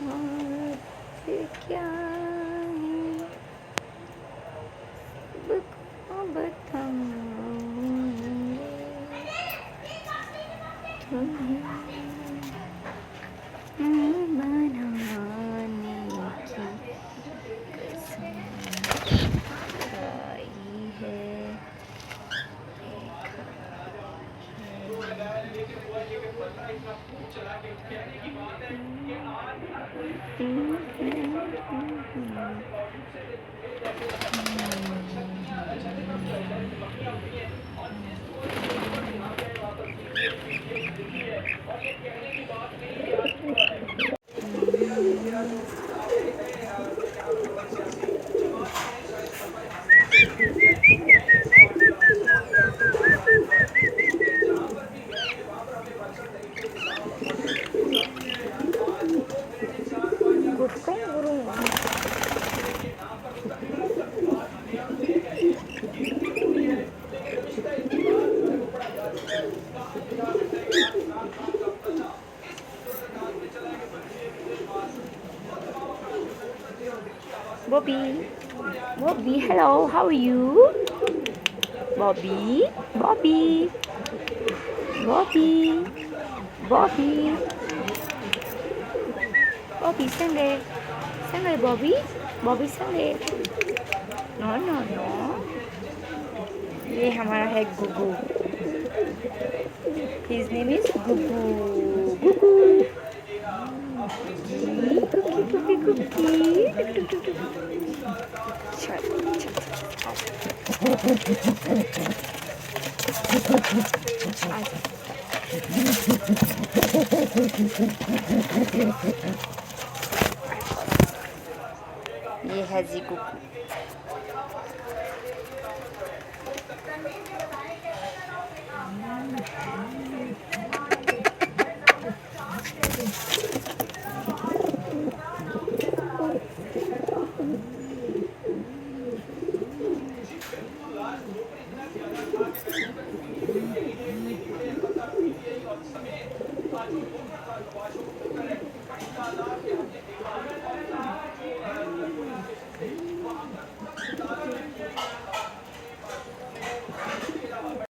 और फिर क्या है सबको बताऊंगी तुम्हें बनाने की कसम खाई है गुरु Bobby, Bobby, hello, how are you? Bobby, Bobby, Bobby, Bobby, Bobby, sang đây Bobby, Bobby sang đây. No. ये हमारा है Gugu. His name is Gugu. Gugu. Cookie. चल. ये है जी गुगू.